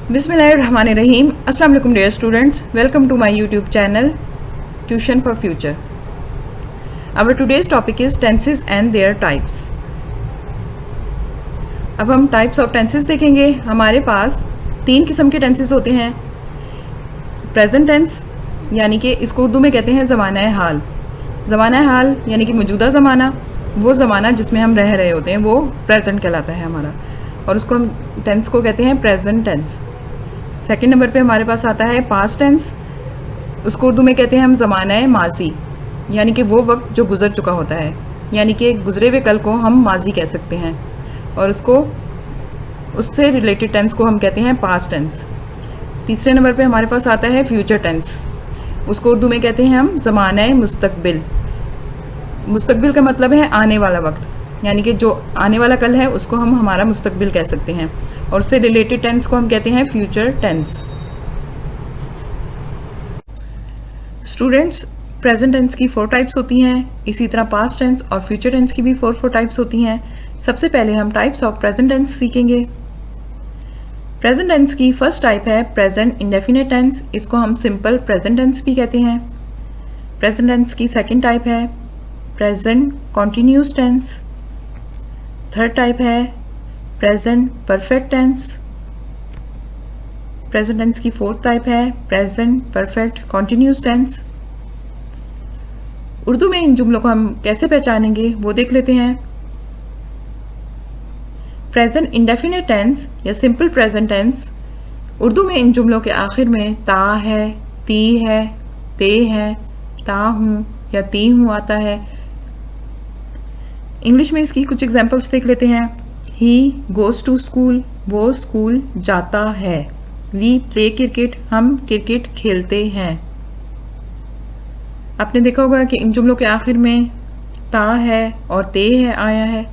Bismillahirrahmanirrahim. Assalamu alaikum dear students. Welcome to my YouTube channel Tuition for Future. Our today's topic is tenses and their types. अब हम types of tenses देखेंगे. हमारे पास 3 किस्म के tenses होते हैं. Present tense यानी कि इसको उर्दू में कहते हैं ज़माना हाल. ज़माना हाल यानी कि मौजूदा ज़माना, वो ज़माना जिसमें हम रह रहे होते हैं वो प्रेजेंट कहलाता है हमारा, और उसको हम टेंस को कहते हैं प्रेजेंट टेंस. सेकंड नंबर पे हमारे पास आता है पास्ट टेंस. उसको उर्दू में कहते हैं हम ज़माना माजी, यानी कि वो वक्त जो गुज़र चुका होता है, यानी कि गुज़रे हुए कल को हम माजी कह सकते हैं, और उससे रिलेटेड टेंस को हम कहते हैं पास्ट टेंस. तीसरे नंबर पे हमारे पास आता है फ्यूचर टेंस. उसको उर्दू में कहते हैं हम ज़माना मुस्तकबिल. मुस्तकबिल का मतलब है आने वाला वक्त, यानी कि जो आने वाला कल है उसको हम हमारा मुस्तकबिल कह सकते हैं, और उससे रिलेटेड टेंस को हम कहते हैं future tense. Students, present tense की 4 टाइप्स होती हैं. इसी तरह पास्ट टेंस और फ्यूचर टेंस की भी 4 टाइप्स होती हैं. सबसे पहले हम टाइप्स ऑफ प्रेजेंट टेंस सीखेंगे. प्रेजेंट टेंस की फर्स्ट टाइप है प्रेजेंट इंडेफिनिट टेंस. इसको हम सिंपल प्रेजेंट टेंस भी कहते हैं. प्रेजेंट टेंस की सेकंड टाइप है present continuous tense. Third type है present perfect tense. Present tense की फोर्थ टाइप है present perfect continuous tense. Urdu में इन जुमलों को हम कैसे पहचानेंगे वो देख लेते हैं. प्रेजेंट इंडेफिनिट टेंस या सिंपल प्रेजेंट टेंस, उर्दू में इन जुमलों के आखिर में ता है, ती है, ते है, ता हूँ या ती हूँ आता है. इंग्लिश में इसकी कुछ एग्जाम्पल्स देख लेते हैं. ही गोज़ टू स्कूल, वो स्कूल जाता है. वी प्ले क्रिकेट, हम क्रिकेट खेलते हैं. आपने देखा होगा कि इन जुमलों के आखिर में ता है और ते है आया है.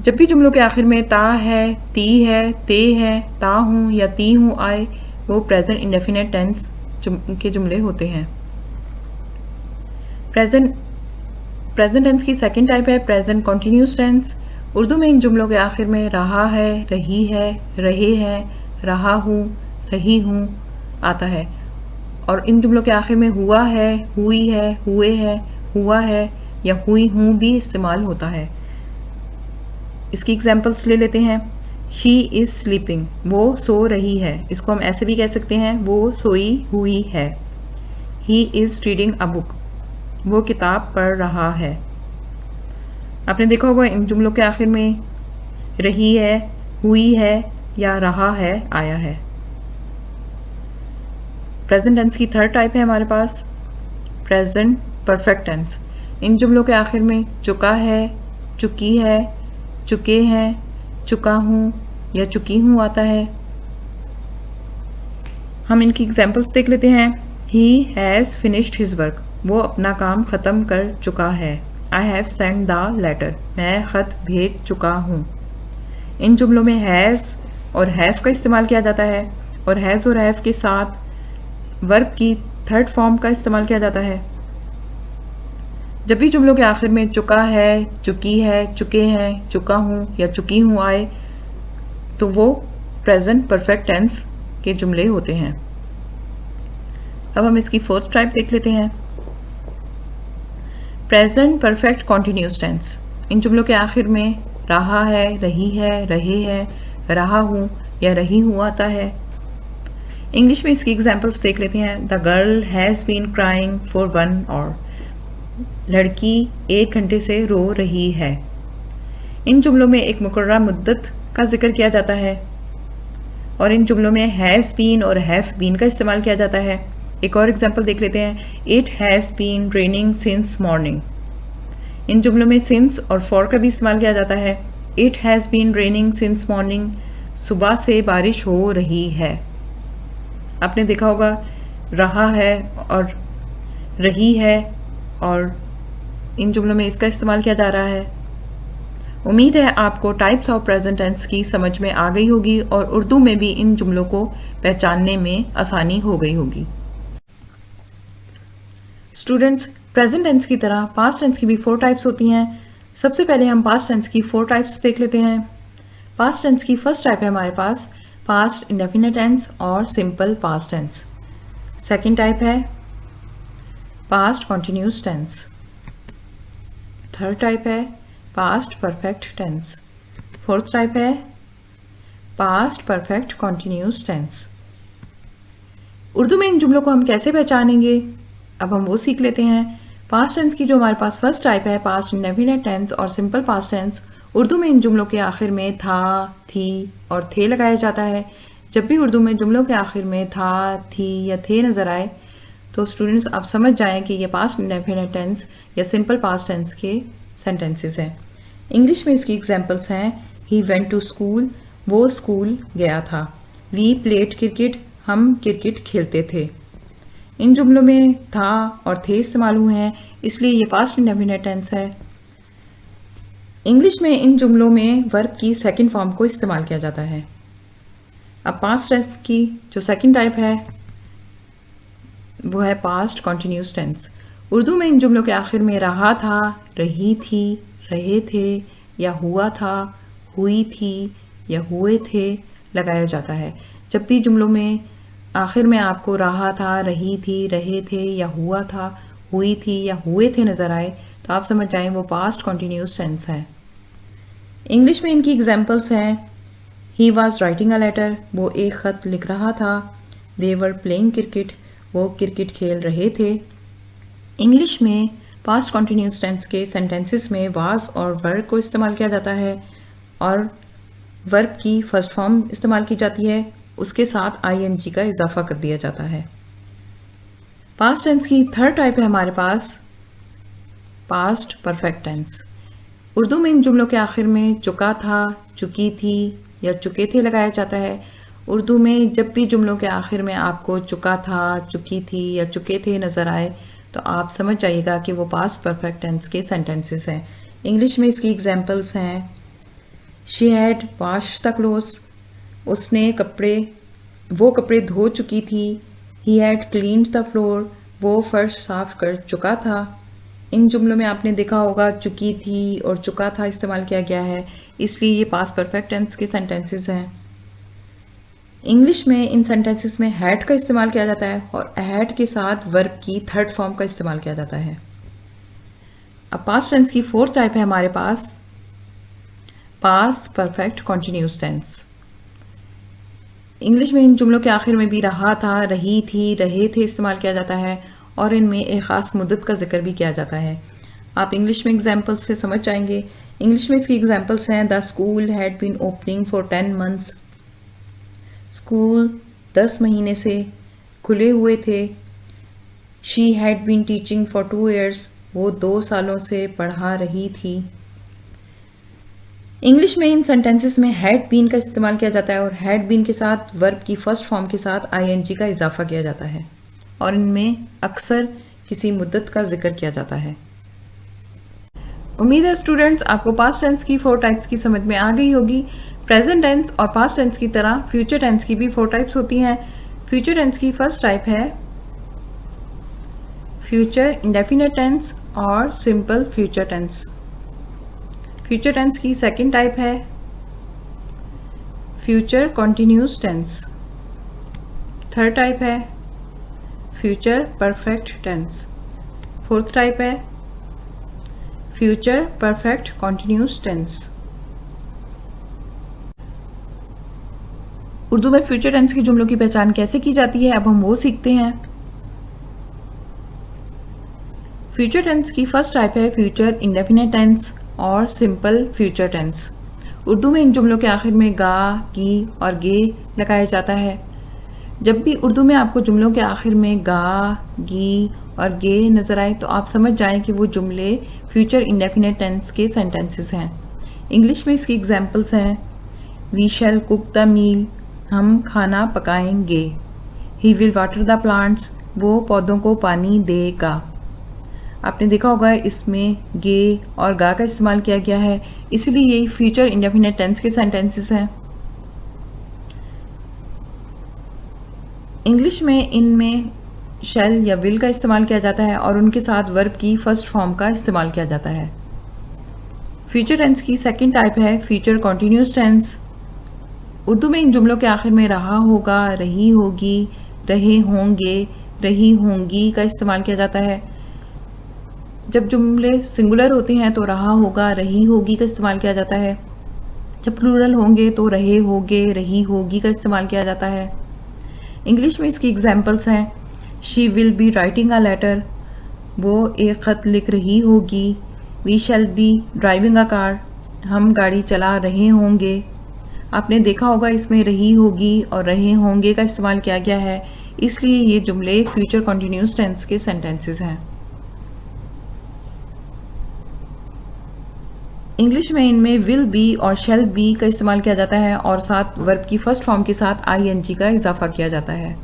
जब भी जुमलों के आखिर में ता है, ती है, ते है, ता हूँ या ती हूँ आए, वो प्रेजेंट इंडेफिनिट टेंस के जुमले होते हैं. प्रेजेंट टेंस की सेकंड टाइप है प्रेजेंट कॉन्टिन्यूस टेंस. उर्दू में इन जुमलों के आखिर में रहा है, रही है, रहे हैं, रहा हूँ, रही हूँ आता है, और इन जुमलों के आखिर में हुआ है, हुई है, हुए है, हुआ है या हुई हूँ भी इस्तेमाल होता है. इसकी एग्जाम्पल्स ले लेते हैं. शी इज़ स्लीपिंग, वो सो रही है. इसको हम ऐसे भी कह सकते हैं वो सोई हुई है. He is reading a book, वो किताब पढ़ रहा है. आपने देखा होगा इन जुमलों के आखिर में रही है, हुई है या रहा है आया है. प्रेजेंट टेंस की थर्ड टाइप है हमारे पास प्रेजेंट परफेक्ट टेंस. इन जुमलों के आखिर में चुका है, चुकी है, चुके हैं, चुका हूँ या चुकी हूँ आता है. हम इनकी एग्जाम्पल्स देख लेते हैं. He has finished his work, वो अपना काम ख़त्म कर चुका है. I have send the letter, मैं ख़त भेज चुका हूँ. इन जुमलों में हैज़ और हैव का इस्तेमाल किया जाता है, और हैज़ और हैव के साथ वर्ब की थर्ड फॉर्म का इस्तेमाल किया जाता है. जब भी जुमलों के आखिर में चुका है, चुकी है, चुके हैं, चुका हूँ या चुकी हूँ आए, तो वो प्रेजेंट परफेक्ट टेंस के जुमले होते हैं. अब हम इसकी फोर्थ टाइप देख लेते हैं प्रेजेंट परफेक्ट कॉन्टिन्यूस टेंस. इन जुमलों के आखिर में रहा है, रही है, रहे हैं, रहा हूँ या रही हूँ आता है. इंग्लिश में इसकी एग्जाम्पल्स देख लेते हैं. The girl has been crying for 1 hour, लड़की 1 घंटे से रो रही है. इन जुमलों में एक मुकर्रर मुद्दत का जिक्र किया जाता है, और इन जुमलों में हैज़ बीन और हैव बीन का इस्तेमाल किया जाता है. एक और एग्जांपल देख लेते हैं. It has been raining since morning. इन जुमलों में सिंस और फॉर का भी इस्तेमाल किया जाता है. It has been raining since morning, सुबह से बारिश हो रही है. आपने देखा होगा रहा है और रही है, और इन जुमलों में इसका इस्तेमाल किया जा रहा है. उम्मीद है आपको टाइप्स ऑफ प्रेजेंट टेंस की समझ में आ गई होगी, और उर्दू में भी इन जुमलों को पहचानने में आसानी हो गई होगी. स्टूडेंट्स, प्रेजेंट टेंस की तरह पास्ट टेंस की भी 4 टाइप्स होती हैं. सबसे पहले हम पास्ट टेंस की 4 टाइप्स देख लेते हैं. पास्ट टेंस की फर्स्ट टाइप है हमारे पास पास्ट इंडेफिनिट टेंस और simple past tense. Second type है past continuous tense. Third type है past perfect tense. Fourth type है past perfect continuous tense. Urdu में इन जुमलों को हम कैसे पहचानेंगे, अब हम वो सीख लेते हैं। पास्ट टेंस की जो हमारे पास फर्स्ट टाइप है पास्ट इंडेफिनिट टेंस और सिंपल पास्ट टेंस, उर्दू में इन जुमलों के आखिर में था, थी और थे लगाया जाता है। जब भी उर्दू में जुमलों के आखिर में था, थी या थे नज़र आए तो स्टूडेंट्स आप समझ जाएं कि ये पास्ट इंडेफिनिट टेंस या सिंपल पास्ट टेंस के सेंटेंसेस हैं। इंग्लिश में इसकी एग्जांपल्स हैं ही वेंट टू स्कूल, वो स्कूल गया था। वी प्लेड क्रिकेट, हम क्रिकेट खेलते थे। इन जुमलों में था और थे इस्तेमाल हुए हैं, इसलिए ये पास्ट इंडेफिनिट टेंस है। इंग्लिश में इन जुमलों में वर्ब की सेकंड फॉर्म को इस्तेमाल किया जाता है। अब पास्ट टेंस की जो सेकंड टाइप है वो है पास्ट कॉन्टिन्यूस टेंस। उर्दू में इन जुमलों के आखिर में रहा था, रही थी, रहे थे या हुआ था, हुई थी या हुए थे लगाया जाता है। जब भी जुमलों में आखिर में आपको रहा था, रही थी, रहे थे या हुआ था, हुई थी या हुए थे नज़र आए तो आप समझ जाएं वो पास्ट कॉन्टिन्यूस टेंस है। इंग्लिश में इनकी एग्जांपल्स हैं he was writing a letter, वो एक ख़त लिख रहा था। दे वर प्लेइंग क्रिकेट, वो क्रिकेट खेल रहे थे। इंग्लिश में पास्ट कॉन्टिन्यूस टेंस के सेंटेंसेस में वाज और वर्ब को इस्तेमाल किया जाता है और वर्ब की फर्स्ट फॉर्म इस्तेमाल की जाती है, उसके साथ आईएनजी का इजाफा कर दिया जाता है। पास्ट टेंस की थर्ड टाइप है हमारे पास पास्ट परफेक्ट टेंस। उर्दू में इन जुमलों के आखिर में चुका था, चुकी थी या चुके थे लगाया जाता है। उर्दू में जब भी जुमलों के आखिर में आपको चुका था, चुकी थी या चुके थे नज़र आए तो आप समझ जाइएगा कि वो पास्ट परफेक्ट टेंस के सेंटेंसेस हैं। इंग्लिश में इसकी एग्जांपल्स हैं she had wash the clothes, उसने वो कपड़े धो चुकी थी। He had cleaned the floor, वो फर्श साफ कर चुका था। इन जुमलों में आपने देखा होगा चुकी थी और चुका था इस्तेमाल किया गया है, इसलिए ये पास्ट परफेक्ट टेंस के सेंटेंसेस हैं। इंग्लिश में इन सेंटेंसेस में हैड का इस्तेमाल किया जाता है और हैड के साथ वर्ब की थर्ड फॉर्म का इस्तेमाल किया जाता है। अब पास्ट टेंस की फोर्थ टाइप है हमारे पास past perfect continuous tense. English में इन जुमलों के आखिर में भी रहा था, रही थी, रहे थे इस्तेमाल किया जाता है और इनमें एक ख़ास मुद्दत का जिक्र भी किया जाता है। आप इंग्लिश में एग्जाम्पल्स से समझ जाएंगे। इंग्लिश में इसकी एग्जाम्पल्स हैं the school had been opening for 10 months, school 10 महीने से खुले हुए थे। She had been teaching for 2 years, वो 2 सालों से पढ़ा रही थी। इंग्लिश में इन सेंटेंसेस में हैड बीन का इस्तेमाल किया जाता है और हैड बीन के साथ वर्ब की फर्स्ट फॉर्म के साथ आईएनजी का इजाफा किया जाता है और इनमें अक्सर किसी मुद्दत का जिक्र किया जाता है। उम्मीद है स्टूडेंट्स आपको पास्ट टेंस की 4 टाइप्स की समझ में आ गई होगी। प्रेजेंट टेंस और पास्ट टेंस की तरह फ्यूचर टेंस की भी 4 टाइप्स होती हैं। फ्यूचर टेंस की फर्स्ट टाइप है फ्यूचर इंडेफिनिट टेंस और simple future tense. Future tense की सेकंड टाइप है future continuous tense. Third type है future perfect tense. Fourth type है future perfect continuous tense. Urdu में फ्यूचर टेंस के जुमलों की पहचान कैसे की जाती है अब हम वो सीखते हैं। फ्यूचर टेंस की फर्स्ट टाइप है फ्यूचर इंडेफिनिट टेंस और सिंपल फ्यूचर टेंस। उर्दू में इन जुमलों के आखिर में गा, की और गे लगाया जाता है। जब भी उर्दू में आपको जुमलों के आखिर में गा, गी और गे नज़र आए तो आप समझ जाएं कि वो जुमले फ्यूचर इंडेफिनिट टेंस के सेंटेंसेस हैं। इंग्लिश में इसकी एग्जांपल्स हैं we shall cook the meal, हम खाना पकाएंगे। He will water the plants, वो पौधों को पानी देगा। आपने देखा होगा इसमें गे और गा का इस्तेमाल किया गया है, इसलिए ये फ्यूचर इंडेफिनिट टेंस के सेंटेंसेस हैं। इंग्लिश में इनमें शैल या विल का इस्तेमाल किया जाता है और उनके साथ वर्ब की फर्स्ट फॉर्म का इस्तेमाल किया जाता है। फ्यूचर टेंस की सेकंड टाइप है फ्यूचर कॉन्टिन्यूस टेंस। उर्दू में इन जुमलों के आखिर में रहा होगा, रही होगी, रहे होंगे, रही होंगी का इस्तेमाल किया जाता है। जब जुमले सिंगुलर होते हैं तो रहा होगा, रही होगी का इस्तेमाल किया जाता है। जब प्लूरल होंगे तो रहे होगे, रही होगी का इस्तेमाल किया जाता है। इंग्लिश में इसकी एग्जांपल्स हैं, she will be writing a letter, वो एक ख़त लिख रही होगी। We shall be driving a car, हम गाड़ी चला रहे होंगे। आपने देखा होगा इसमें रही होगी और रहे होंगे का इस्तेमाल किया गया है, इसलिए ये जुमले फ्यूचर कॉन्टिन्यूस टेंस के सेंटेंसेस हैं। इंग्लिश में इनमें विल बी और शैल बी का इस्तेमाल किया जाता है और साथ वर्ब की फर्स्ट फॉर्म के साथ आईएनजी का इजाफा किया जाता है।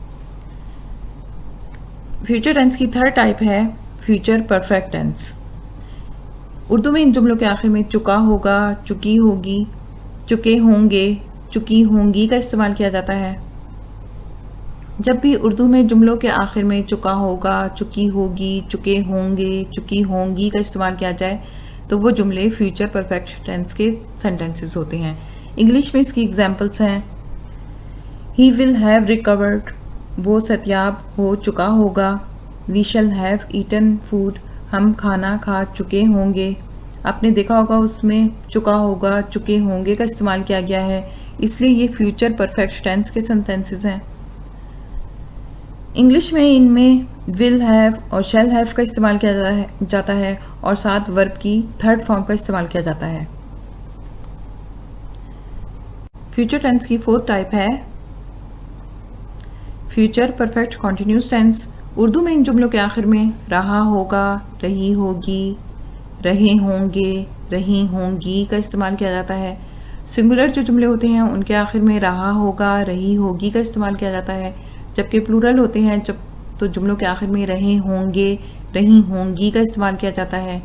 फ्यूचर टेंस की थर्ड टाइप है फ्यूचर परफेक्ट टेंस। उर्दू में इन जुमलों के आखिर में चुका होगा, चुकी होगी, चुके होंगे, चुकी होंगी का इस्तेमाल किया जाता है। जब भी उर्दू में जुमलों के आखिर में चुका होगा, चुकी होगी, चुके होंगे, चुकी होंगी का इस्तेमाल किया जाए तो वो जुमले फ्यूचर परफेक्ट टेंस के सेंटेंसेस होते हैं। इंग्लिश में इसकी एग्जांपल्स हैं, ही विल हैव रिकवर्ड, वो सत्याब हो चुका होगा। We shall have eaten food, हम खाना खा चुके होंगे। आपने देखा होगा उसमें चुका होगा, चुके होंगे का इस्तेमाल किया गया है, इसलिए ये फ्यूचर परफेक्ट टेंस के सेंटेंसेस हैं। इंग्लिश में इनमें विल हैव और शैल हैव का इस्तेमाल किया जाता है और साथ वर्ब की थर्ड फॉर्म का इस्तेमाल किया जाता है। फ्यूचर टेंस की फोर्थ टाइप है future perfect continuous tense. Urdu में इन जुमलों के आखिर में रहा होगा, रही होगी, रहे होंगे, रही होंगी का इस्तेमाल किया जाता है। सिंगुलर जो जुमले होते हैं उनके आखिर में रहा होगा, रही होगी का इस्तेमाल किया जाता है, जबकि प्लूरल होते हैं जब तो जुमलों के आखिर में रहे होंगे, रही होंगी का इस्तेमाल किया जाता है।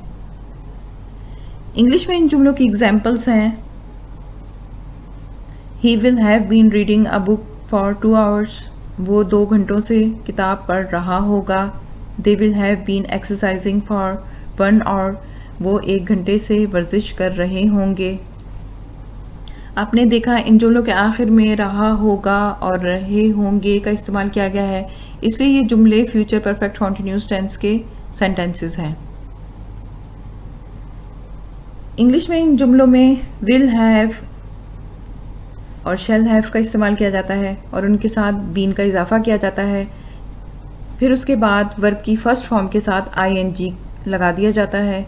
इंग्लिश में इन जुमलों की एग्जांपल्स हैं, he will have been reading a book for 2 hours, वो 2 घंटों से किताब पढ़ रहा होगा। They will have been exercising for 1 hour, वो 1 घंटे से वर्जिश कर रहे होंगे। आपने देखा इन जुमलों के आखिर में रहा होगा और रहे होंगे का इस्तेमाल किया गया है, इसलिए ये जुमले फ्यूचर परफेक्ट कॉन्टिन्यूस टेंस के सेंटेंसेस हैं। इंग्लिश में इन जुमलों में विल हैव और शैल हैव का इस्तेमाल किया जाता है और उनके साथ बीन का इजाफा किया जाता है, फिर उसके बाद वर्ब की फर्स्ट फॉर्म के साथ आईएनजी लगा दिया जाता है।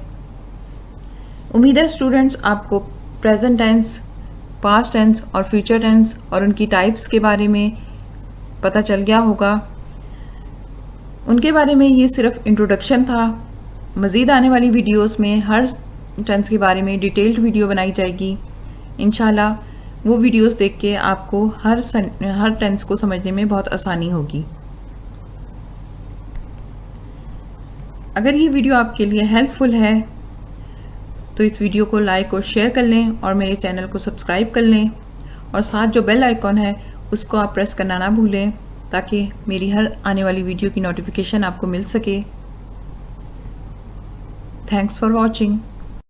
उम्मीद है स्टूडेंट्स आपको प्रेजेंट टेंस, पास्ट टेंस और फ्यूचर टेंस और उनकी टाइप्स के बारे में पता चल गया होगा। उनके बारे में ये सिर्फ इंट्रोडक्शन था। मज़ीद आने वाली वीडियोस में हर टेंस के बारे में डिटेल्ड वीडियो बनाई जाएगी। इंशाल्लाह वो वीडियोस देख के आपको हर टेंस को समझने में बहुत आसानी होगी। अगर ये वीडियो आपके लिए हेल्पफुल है तो इस वीडियो को लाइक और शेयर कर लें और मेरे चैनल को सब्सक्राइब कर लें और साथ जो बेल आइकॉन है उसको आप प्रेस करना ना भूलें ताकि मेरी हर आने वाली वीडियो की नोटिफिकेशन आपको मिल सके। Thanks for watching.